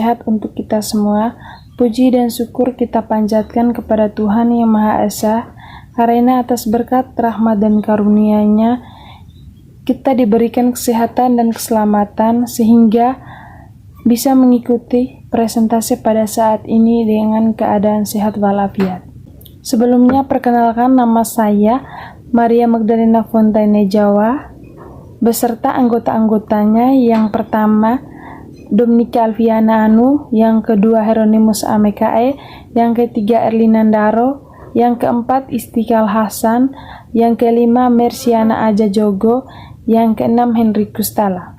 sehat untuk kita semua. Puji dan syukur kita panjatkan kepada Tuhan Yang Maha Esa, karena atas berkat, rahmat, dan karunia-Nya kita diberikan kesehatan dan keselamatan sehingga bisa mengikuti presentasi pada saat ini dengan keadaan sehat walafiat. Sebelumnya, perkenalkan, nama saya Maria Magdalena Fontaine Jawa, beserta anggota-anggotanya. Yang pertama, Dominika Alfiana Anu, yang kedua Heronimus Amekae, yang ketiga Erlina Ndaro, yang keempat Istiqlal Hasan, yang kelima Mersiana Aja Jogo, yang keenam Henry Kustala.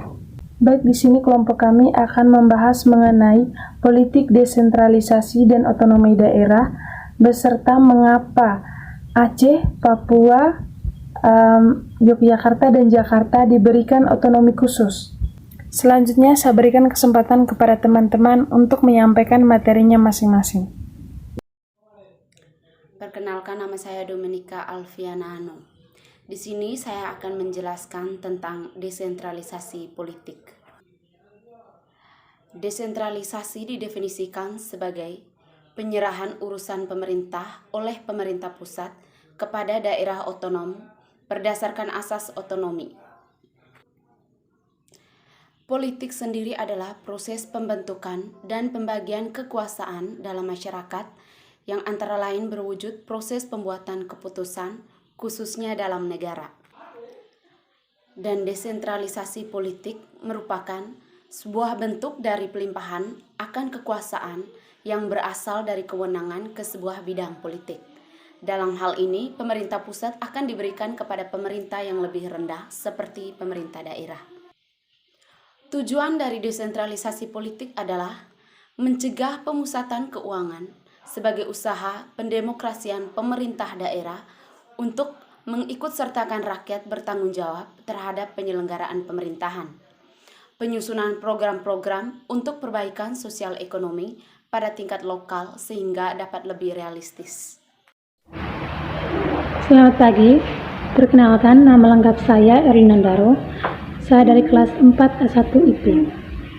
Baik, di sini kelompok kami akan membahas mengenai politik desentralisasi dan otonomi daerah, beserta mengapa Aceh, Papua, Yogyakarta, dan Jakarta diberikan otonomi khusus. Selanjutnya, saya berikan kesempatan kepada teman-teman untuk menyampaikan materinya masing-masing. Perkenalkan, nama saya Dominika Alfiana Anu. Di sini saya akan menjelaskan tentang desentralisasi politik. Desentralisasi didefinisikan sebagai penyerahan urusan pemerintah oleh pemerintah pusat kepada daerah otonom berdasarkan asas otonomi. Politik sendiri adalah proses pembentukan dan pembagian kekuasaan dalam masyarakat yang antara lain berwujud proses pembuatan keputusan, khususnya dalam negara. Dan desentralisasi politik merupakan sebuah bentuk dari pelimpahan akan kekuasaan yang berasal dari kewenangan ke sebuah bidang politik. Dalam hal ini, pemerintah pusat akan diberikan kepada pemerintah yang lebih rendah, seperti pemerintah daerah. Tujuan dari desentralisasi politik adalah mencegah pemusatan keuangan sebagai usaha pendemokrasian pemerintah daerah untuk mengikutsertakan rakyat bertanggung jawab terhadap penyelenggaraan pemerintahan, penyusunan program-program untuk perbaikan sosial ekonomi pada tingkat lokal sehingga dapat lebih realistis. Selamat pagi, perkenalkan, nama lengkap saya Erlina Ndaro. Saya dari kelas 4 A1 IP.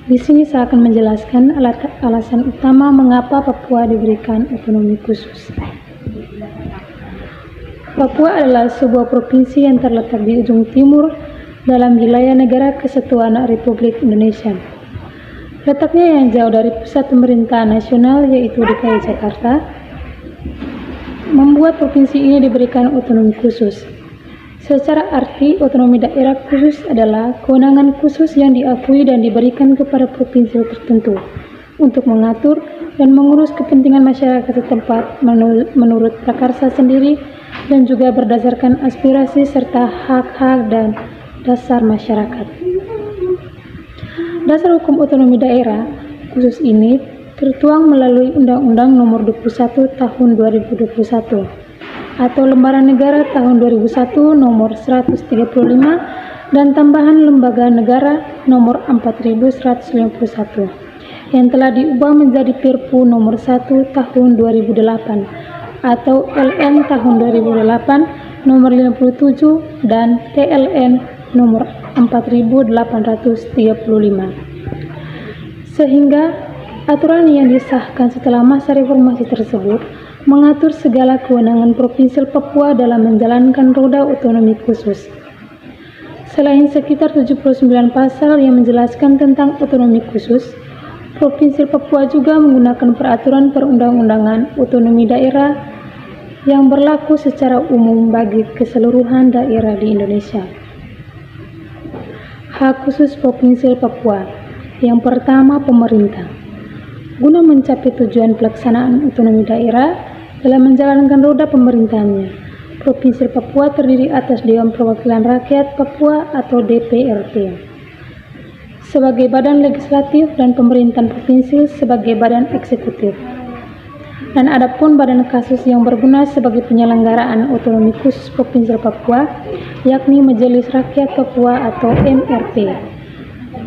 Di sini saya akan menjelaskan alasan utama mengapa Papua diberikan otonomi khusus. Papua adalah sebuah provinsi yang terletak di ujung timur dalam wilayah Negara Kesatuan Republik Indonesia. Letaknya yang jauh dari pusat pemerintahan nasional, yaitu DKI Jakarta, membuat provinsi ini diberikan otonomi khusus. Secara arti, otonomi daerah khusus adalah kewenangan khusus yang diakui dan diberikan kepada provinsi tertentu untuk mengatur dan mengurus kepentingan masyarakat setempat menurut prakarsa sendiri dan juga berdasarkan aspirasi serta hak-hak dan dasar masyarakat. Dasar hukum otonomi daerah khusus ini tertuang melalui Undang-Undang Nomor 21 Tahun 2021 atau Lembaran Negara Tahun 2001 Nomor 135 dan tambahan Lembaga Negara Nomor 4151 yang telah diubah menjadi Perpu Nomor 1 Tahun 2008 atau LN Tahun 2008 Nomor 57 dan TLN Nomor 4835, sehingga aturan yang disahkan setelah masa reformasi tersebut mengatur segala kewenangan Provinsi Papua dalam menjalankan roda otonomi khusus. Selain sekitar 79 pasal yang menjelaskan tentang otonomi khusus, Provinsi Papua juga menggunakan peraturan perundang-undangan otonomi daerah yang berlaku secara umum bagi keseluruhan daerah di Indonesia. Hak khusus Provinsi Papua. Yang pertama, pemerintah. Guna mencapai tujuan pelaksanaan otonomi daerah dalam menjalankan roda pemerintahannya, Provinsi Papua terdiri atas Dewan Perwakilan Rakyat Papua atau DPRP sebagai badan legislatif dan pemerintahan provinsi sebagai badan eksekutif. Dan adapun badan kasus yang berguna sebagai penyelenggaraan otonomi khusus Provinsi Papua, yakni Majelis Rakyat Papua atau MRP.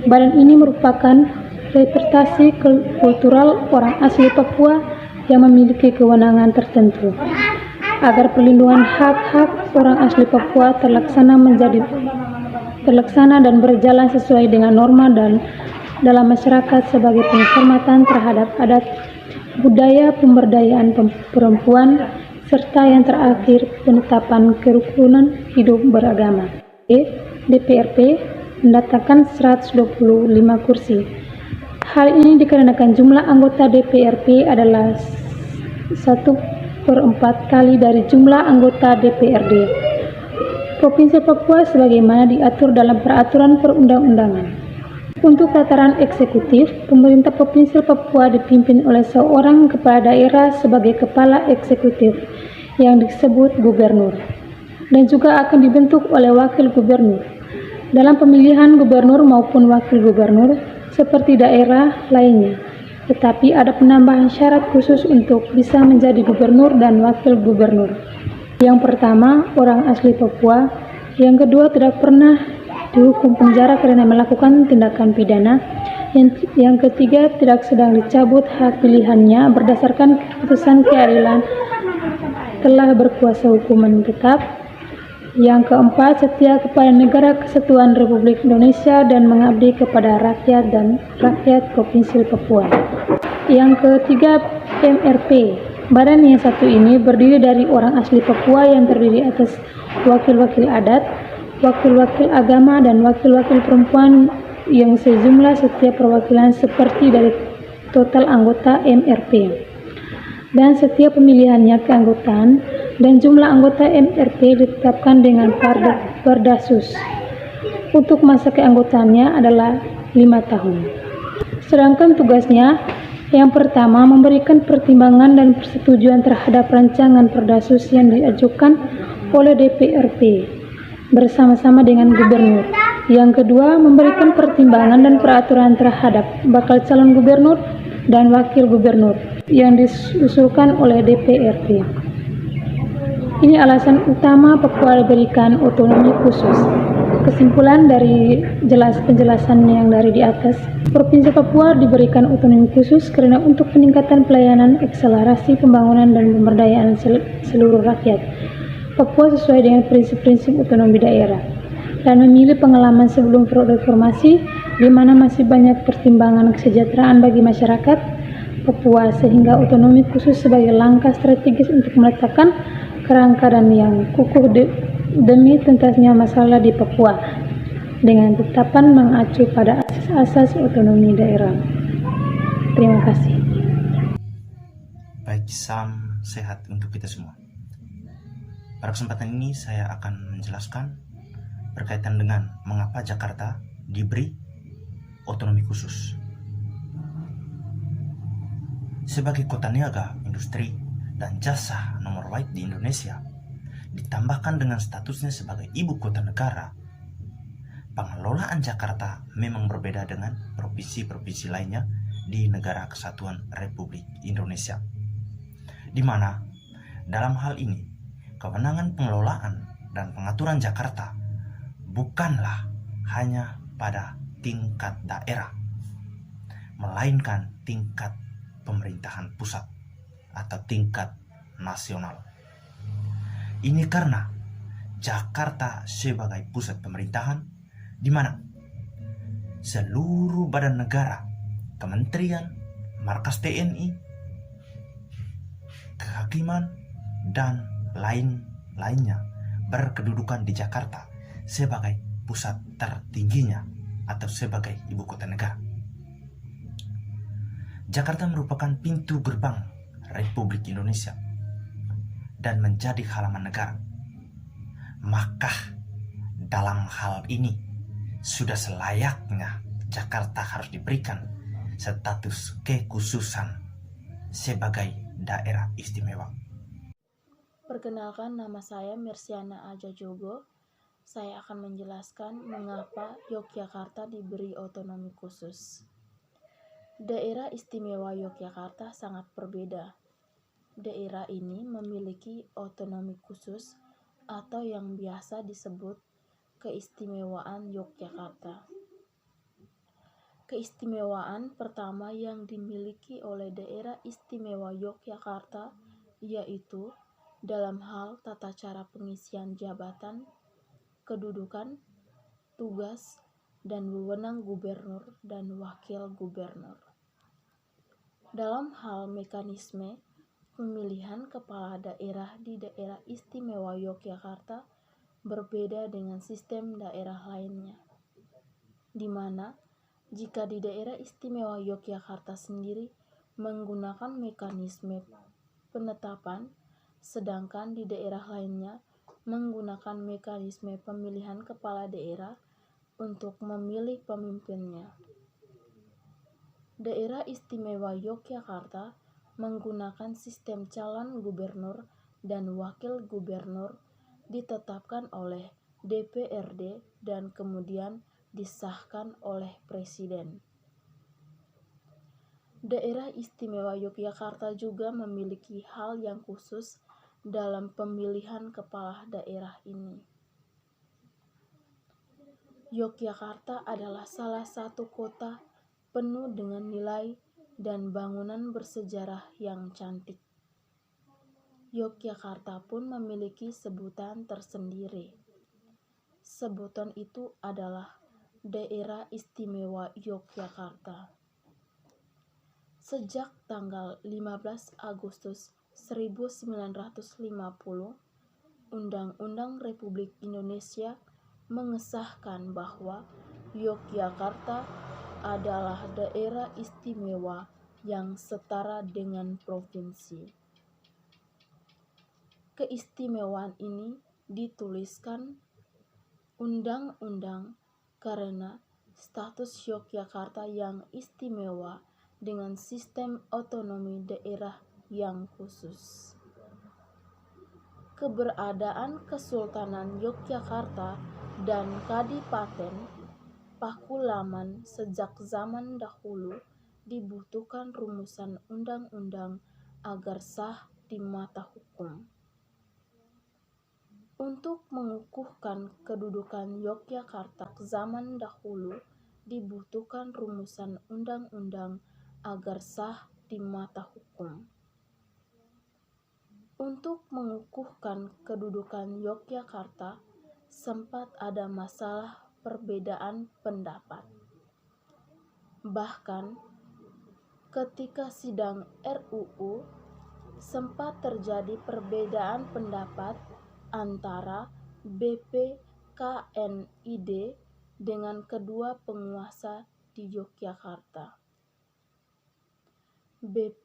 Badan ini merupakan representasi kultural orang asli Papua yang memiliki kewenangan tertentu agar perlindungan hak-hak orang asli Papua terlaksana dan berjalan sesuai dengan norma dan dalam masyarakat sebagai penghormatan terhadap adat, budaya, pemberdayaan perempuan, serta yang terakhir penetapan kerukunan hidup beragama. DPRP mendatangkan 125 kursi. Hal ini dikarenakan jumlah anggota DPRP adalah 1/4 kali dari jumlah anggota DPRD Provinsi Papua sebagaimana diatur dalam peraturan perundang-undangan. Untuk tataran eksekutif, pemerintah Provinsi Papua dipimpin oleh seorang kepala daerah sebagai kepala eksekutif yang disebut gubernur, dan juga akan dibentuk oleh wakil gubernur. Dalam pemilihan gubernur maupun wakil gubernur, seperti daerah lainnya, tetapi ada penambahan syarat khusus untuk bisa menjadi gubernur dan wakil gubernur. Yang pertama, orang asli Papua. Yang kedua, tidak pernah dihukum penjara karena melakukan tindakan pidana. Yang ketiga, tidak sedang dicabut hak pilihannya berdasarkan keputusan keadilan, telah berkuasa hukuman tetap. Yang keempat, setia kepada Negara Kesatuan Republik Indonesia dan mengabdi kepada rakyat dan rakyat Provinsi Papua. Yang ketiga, MRP. Badan yang satu ini berdiri dari orang asli Papua yang terdiri atas wakil-wakil adat, wakil-wakil agama, dan wakil-wakil perempuan yang sejumlah setiap perwakilan seperti dari total anggota MRP. Dan setiap pemilihannya keanggotaan dan jumlah anggota MRP ditetapkan dengan Perdasus. Untuk masa keanggotaannya adalah 5 tahun. Sedangkan tugasnya yang pertama, memberikan pertimbangan dan persetujuan terhadap rancangan Perdasus yang diajukan oleh DPRP bersama-sama dengan gubernur. Yang kedua, memberikan pertimbangan dan peraturan terhadap bakal calon gubernur dan wakil gubernur yang diusulkan oleh DPRP. Ini alasan utama Papua diberikan otonomi khusus. Kesimpulan dari penjelasan yang dari di atas, Provinsi Papua diberikan otonomi khusus karena untuk peningkatan pelayanan, akselerasi pembangunan dan pemberdayaan seluruh rakyat Papua sesuai dengan prinsip-prinsip otonomi daerah, dan memilih pengalaman sebelum reformasi di mana masih banyak pertimbangan kesejahteraan bagi masyarakat Papua, sehingga otonomi khusus sebagai langkah strategis untuk meletakkan kerangka dan yang kukuh demi tuntasnya masalah di Papua dengan tetapan mengacu pada asas otonomi daerah. Terima kasih. Baik, salam sehat untuk kita semua. Pada kesempatan ini saya akan menjelaskan berkaitan dengan mengapa Jakarta diberi otonomi khusus. Sebagai kota niaga, industri, dan jasa nomor wahid di Indonesia, ditambahkan dengan statusnya sebagai ibu kota negara, pengelolaan Jakarta memang berbeda dengan provinsi-provinsi lainnya di Negara Kesatuan Republik Indonesia, di mana dalam hal ini kewenangan pengelolaan dan pengaturan Jakarta bukanlah hanya pada tingkat daerah, melainkan tingkat pemerintahan pusat atau tingkat nasional. Ini karena Jakarta sebagai pusat pemerintahan, di mana seluruh badan negara, kementerian, markas TNI, kehakiman, dan lain-lainnya berkedudukan di Jakarta sebagai pusat tertingginya atau sebagai ibu kota negara. Jakarta merupakan pintu gerbang Republik Indonesia dan menjadi halaman negara. Maka dalam hal ini sudah selayaknya Jakarta harus diberikan status kekhususan sebagai daerah istimewa. Perkenalkan, nama saya Mirsiana Aja Jogo. Saya akan menjelaskan mengapa Yogyakarta diberi otonomi khusus. Daerah istimewa Yogyakarta sangat berbeda. Daerah ini memiliki otonomi khusus atau yang biasa disebut keistimewaan Yogyakarta. Keistimewaan pertama yang dimiliki oleh daerah istimewa Yogyakarta yaitu dalam hal tata cara pengisian jabatan, kedudukan, tugas, dan wewenang gubernur dan wakil gubernur. Dalam hal mekanisme pemilihan kepala daerah di Daerah Istimewa Yogyakarta berbeda dengan sistem daerah lainnya, di mana jika di Daerah Istimewa Yogyakarta sendiri menggunakan mekanisme penetapan, sedangkan di daerah lainnya menggunakan mekanisme pemilihan kepala daerah untuk memilih pemimpinnya. Daerah Istimewa Yogyakarta menggunakan sistem calon gubernur dan wakil gubernur ditetapkan oleh DPRD dan kemudian disahkan oleh Presiden. Daerah Istimewa Yogyakarta juga memiliki hal yang khusus dalam pemilihan kepala daerah ini. Yogyakarta adalah salah satu kota penuh dengan nilai dan bangunan bersejarah yang cantik. Yogyakarta pun memiliki sebutan tersendiri. Sebutan itu adalah Daerah Istimewa Yogyakarta. Sejak tanggal 15 Agustus 1950, Undang-Undang Republik Indonesia mengesahkan bahwa Yogyakarta adalah daerah istimewa yang setara dengan provinsi. Keistimewaan ini dituliskan undang-undang karena status Yogyakarta yang istimewa dengan sistem otonomi daerah yang khusus. Keberadaan Kesultanan Yogyakarta dan Kadipaten Pakualaman sejak zaman dahulu dibutuhkan rumusan undang-undang agar sah di mata hukum. Untuk mengukuhkan kedudukan Yogyakarta zaman dahulu dibutuhkan rumusan undang-undang agar sah di mata hukum. Untuk mengukuhkan kedudukan Yogyakarta sempat ada masalah perbedaan pendapat. Bahkan ketika sidang RUU sempat terjadi perbedaan pendapat antara BPKNID dengan kedua penguasa di Yogyakarta. BPKNID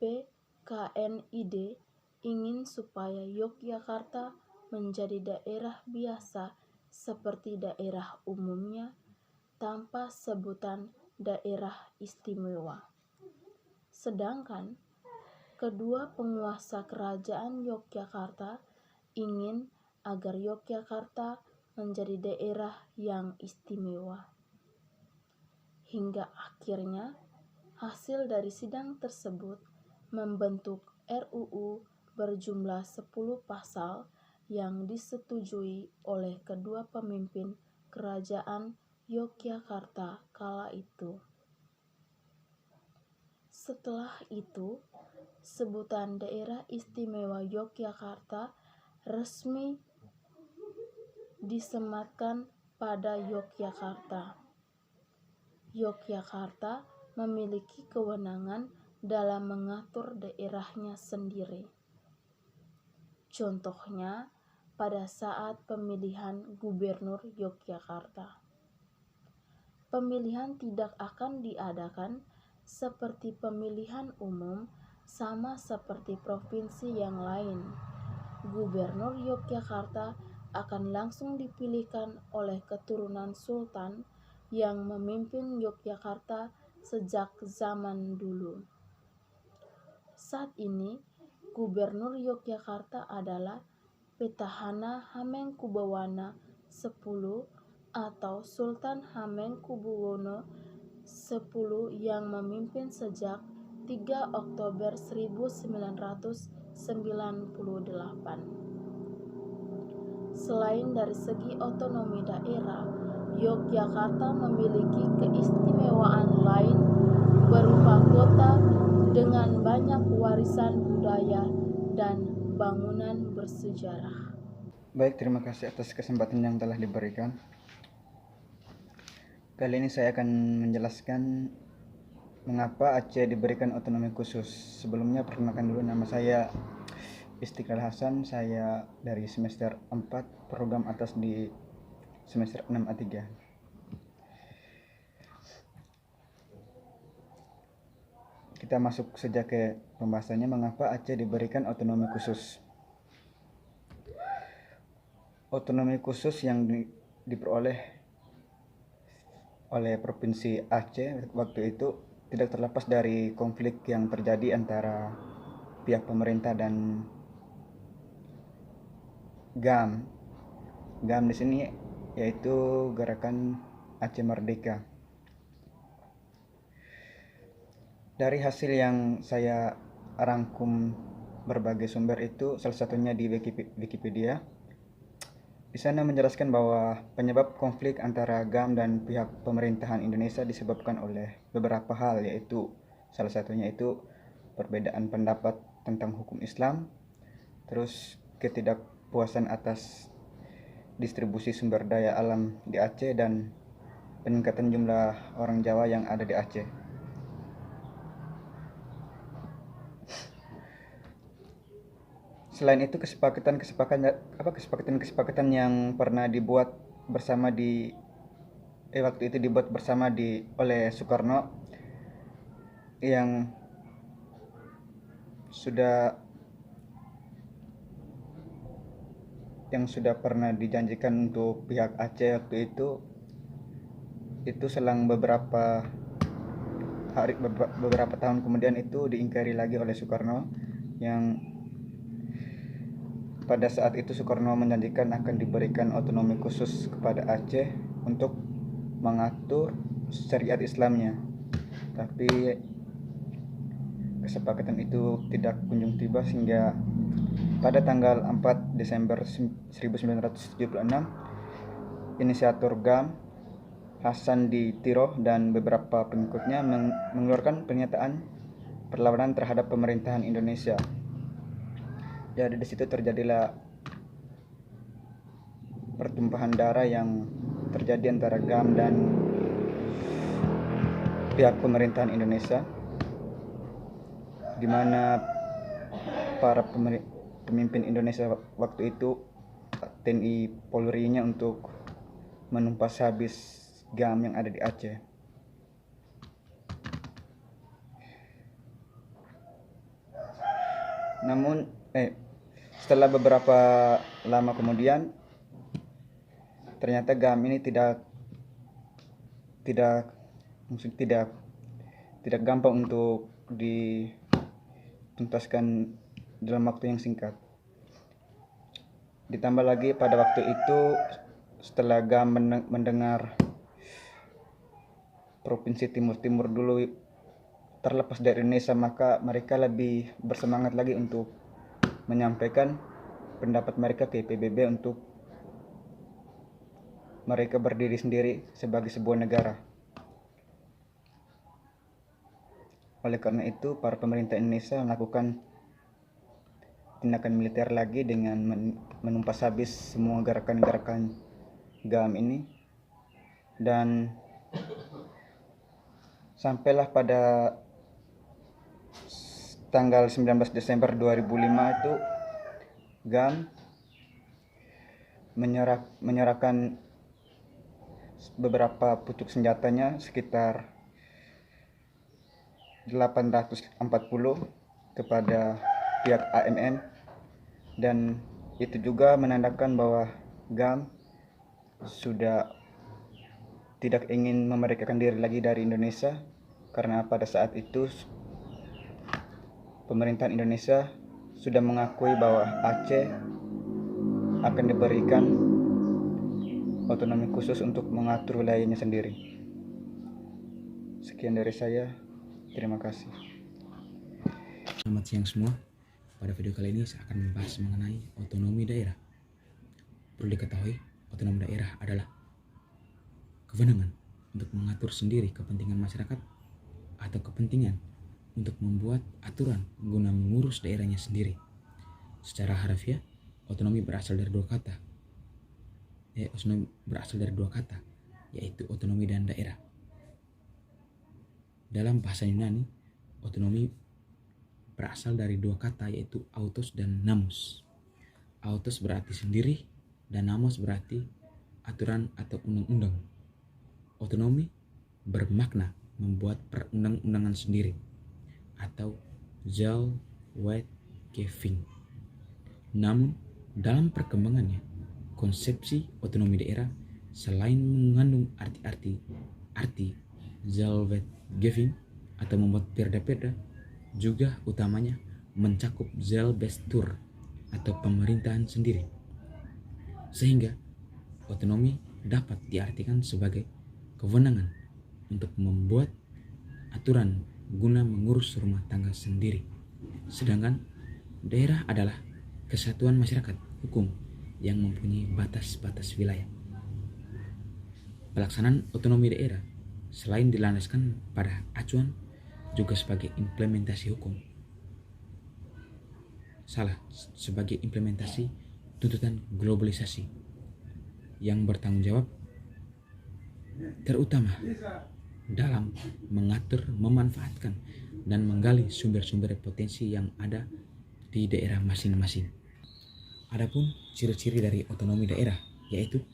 ingin supaya Yogyakarta menjadi daerah biasa seperti daerah umumnya tanpa sebutan daerah istimewa. Sedangkan kedua penguasa kerajaan Yogyakarta ingin agar Yogyakarta menjadi daerah yang istimewa. Hingga akhirnya hasil dari sidang tersebut membentuk RUU berjumlah 10 pasal yang disetujui oleh kedua pemimpin kerajaan Yogyakarta kala itu. Setelah itu, sebutan Daerah Istimewa Yogyakarta resmi disematkan pada Yogyakarta. Yogyakarta memiliki kewenangan dalam mengatur daerahnya sendiri. Contohnya, pada saat pemilihan Gubernur Yogyakarta. Pemilihan tidak akan diadakan seperti pemilihan umum sama seperti provinsi yang lain. Gubernur Yogyakarta akan langsung dipilihkan oleh keturunan Sultan yang memimpin Yogyakarta sejak zaman dulu. Saat ini, Gubernur Yogyakarta adalah Petahana Hamengkubuwono X atau Sultan Hamengkubuwono X yang memimpin sejak 3 Oktober 1998. Selain dari segi otonomi daerah, Yogyakarta memiliki keistimewaan lain berupa kota dengan banyak warisan budaya dan bangunan bersejarah. Baik, terima kasih atas kesempatan yang telah diberikan. Kali ini saya akan menjelaskan mengapa Aceh diberikan otonomi khusus. Sebelumnya perkenalkan dulu, nama saya Istiqlal Hasan. Saya dari semester 4 program atas di semester 6 A3. Kita masuk saja ke pembahasannya, mengapa Aceh diberikan otonomi khusus. Otonomi khusus yang diperoleh oleh Provinsi Aceh waktu itu tidak terlepas dari konflik yang terjadi antara pihak pemerintah dan GAM. GAM di sini yaitu Gerakan Aceh Merdeka. Dari hasil yang saya rangkum berbagai sumber itu, salah satunya di Wikipedia. Di sana menjelaskan bahwa penyebab konflik antara GAM dan pihak pemerintahan Indonesia disebabkan oleh beberapa hal, yaitu salah satunya itu perbedaan pendapat tentang hukum Islam, terus ketidakpuasan atas distribusi sumber daya alam di Aceh, dan peningkatan jumlah orang Jawa yang ada di Aceh. Selain itu, kesepakatan yang pernah dibuat bersama waktu itu dibuat bersama oleh Soekarno yang sudah pernah dijanjikan untuk pihak Aceh waktu itu selang beberapa tahun kemudian itu diingkari lagi oleh Soekarno, yang pada saat itu Soekarno menjanjikan akan diberikan otonomi khusus kepada Aceh untuk mengatur syariat Islamnya. Tapi kesepakatan itu tidak kunjung tiba, sehingga pada tanggal 4 Desember 1976 inisiator GAM Hasan Ditiro dan beberapa pengikutnya mengeluarkan pernyataan perlawanan terhadap pemerintahan Indonesia. Jadi di situ terjadilah pertumpahan darah yang terjadi antara GAM dan pihak pemerintahan Indonesia, di mana para pemimpin Indonesia waktu itu, TNI Polri-nya, untuk menumpas habis GAM yang ada di Aceh. Namun setelah beberapa lama kemudian, ternyata GAM ini tidak gampang untuk dituntaskan dalam waktu yang singkat. Ditambah lagi pada waktu itu, setelah GAM mendengar Provinsi Timur Timur dulu terlepas dari Indonesia, maka mereka lebih bersemangat lagi untuk menyampaikan pendapat mereka ke PBB untuk mereka berdiri sendiri sebagai sebuah negara. Oleh karena itu, para pemerintah Indonesia melakukan tindakan militer lagi dengan menumpas habis semua gerakan-gerakan GAM ini, dan sampailah pada tanggal 19 Desember 2005 itu GAM menyerahkan beberapa pucuk senjatanya, sekitar 840 kepada pihak AMN, dan itu juga menandakan bahwa GAM sudah tidak ingin memerdekakan diri lagi dari Indonesia, karena pada saat itu pemerintahan Indonesia sudah mengakui bahwa Aceh akan diberikan otonomi khusus untuk mengatur wilayahnya sendiri. Sekian dari saya, terima kasih. Selamat siang semua. Pada video kali ini saya akan membahas mengenai otonomi daerah. Perlu diketahui, otonomi daerah adalah kewenangan untuk mengatur sendiri kepentingan masyarakat atau kepentingan untuk membuat aturan guna mengurus daerahnya sendiri. Secara harfiah, otonomi berasal dari dua kata. yaitu otonomi dan daerah. Dalam bahasa Yunani, otonomi berasal dari dua kata, yaitu autos dan namos. Autos berarti sendiri dan namos berarti aturan atau undang-undang. Otonomi bermakna membuat perundang-undangan sendiri atau Zelwetgeving. Namun dalam perkembangannya, konsepsi otonomi daerah selain mengandung arti Zelwetgeving atau membuat perda-perda, juga utamanya mencakup Zelbestuur atau pemerintahan sendiri. Sehingga otonomi dapat diartikan sebagai kewenangan untuk membuat aturan guna mengurus rumah tangga sendiri. Sedangkan daerah adalah kesatuan masyarakat hukum yang mempunyai batas-batas wilayah. Pelaksanaan otonomi daerah selain dilandaskan pada acuan juga sebagai implementasi hukum. Sebagai implementasi tuntutan globalisasi yang bertanggung jawab terutama dalam mengatur, memanfaatkan, dan menggali sumber-sumber potensi yang ada di daerah masing-masing. Adapun ciri-ciri dari otonomi daerah yaitu: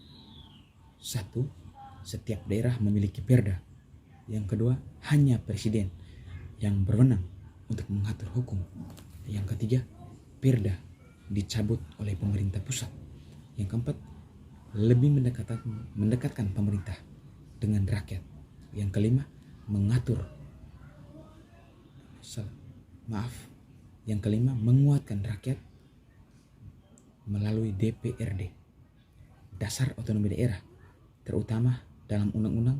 1. Setiap daerah memiliki perda. Yang kedua, hanya presiden yang berwenang untuk mengatur hukum. Yang ketiga, perda dicabut oleh pemerintah pusat. Yang keempat, lebih mendekatkan pemerintah dengan rakyat. Yang kelima, menguatkan rakyat melalui DPRD. Dasar otonomi daerah terutama dalam Undang-Undang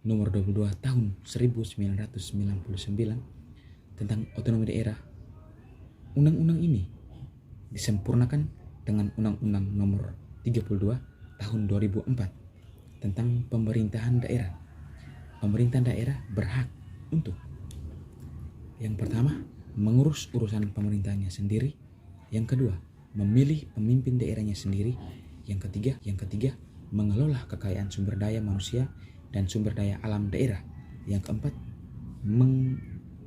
Nomor 22 Tahun 1999 tentang otonomi daerah. Undang-undang ini disempurnakan dengan Undang-Undang Nomor 32 Tahun 2004 tentang pemerintahan daerah. Pemerintahan daerah berhak untuk: yang pertama, mengurus urusan pemerintahannya sendiri. Yang kedua, memilih pemimpin daerahnya sendiri. Yang ketiga, mengelola kekayaan sumber daya manusia dan sumber daya alam daerah. Yang keempat,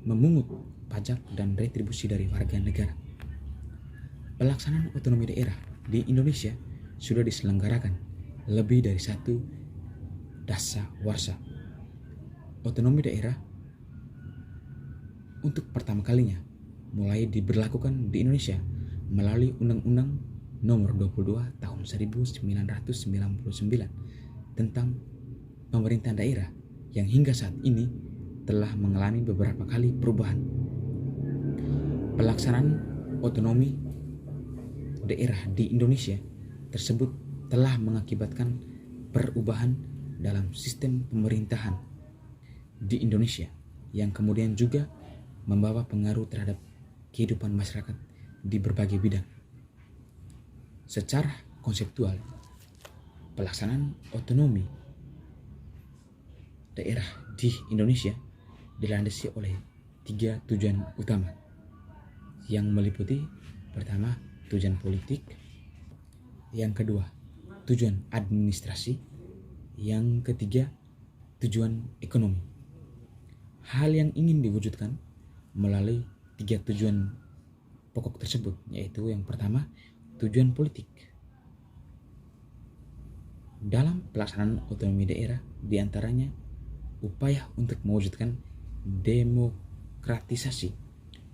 memungut pajak dan retribusi dari warga negara. Pelaksanaan otonomi daerah di Indonesia sudah diselenggarakan lebih dari satu dasawarsa. Otonomi daerah untuk pertama kalinya mulai diberlakukan di Indonesia melalui Undang-Undang Nomor 22 Tahun 1999 tentang pemerintahan daerah yang hingga saat ini telah mengalami beberapa kali perubahan. Pelaksanaan otonomi daerah di Indonesia tersebut telah mengakibatkan perubahan dalam sistem pemerintahan di Indonesia yang kemudian juga membawa pengaruh terhadap kehidupan masyarakat di berbagai bidang. Secara konseptual, pelaksanaan otonomi daerah di Indonesia dilandasi oleh 3 tujuan utama yang meliputi: pertama, tujuan politik; yang kedua, tujuan administrasi; yang ketiga, tujuan ekonomi. Hal yang ingin diwujudkan melalui 3 tujuan pokok tersebut yaitu: yang pertama, tujuan politik. Dalam pelaksanaan otonomi daerah diantaranya upaya untuk mewujudkan demokratisasi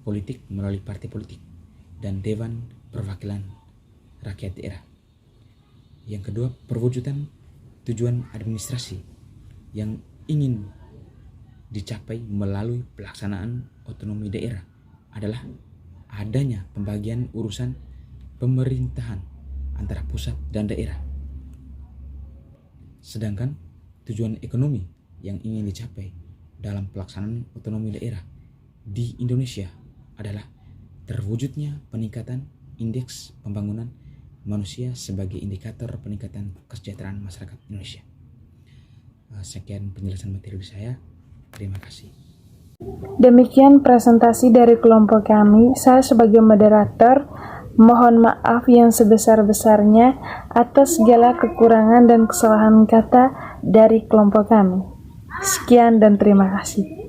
politik melalui partai politik dan Dewan Perwakilan Rakyat Daerah. Yang kedua, perwujudan tujuan administrasi yang ingin dicapai melalui pelaksanaan otonomi daerah adalah adanya pembagian urusan pemerintahan antara pusat dan daerah. Sedangkan tujuan ekonomi yang ingin dicapai dalam pelaksanaan otonomi daerah di Indonesia adalah terwujudnya peningkatan indeks pembangunan manusia sebagai indikator peningkatan kesejahteraan masyarakat Indonesia. Sekian penjelasan materi saya. Terima kasih. Demikian presentasi dari kelompok kami. Saya sebagai moderator Mohon maaf yang sebesar-besarnya atas segala kekurangan dan kesalahan kata dari kelompok kami. Sekian dan terima kasih.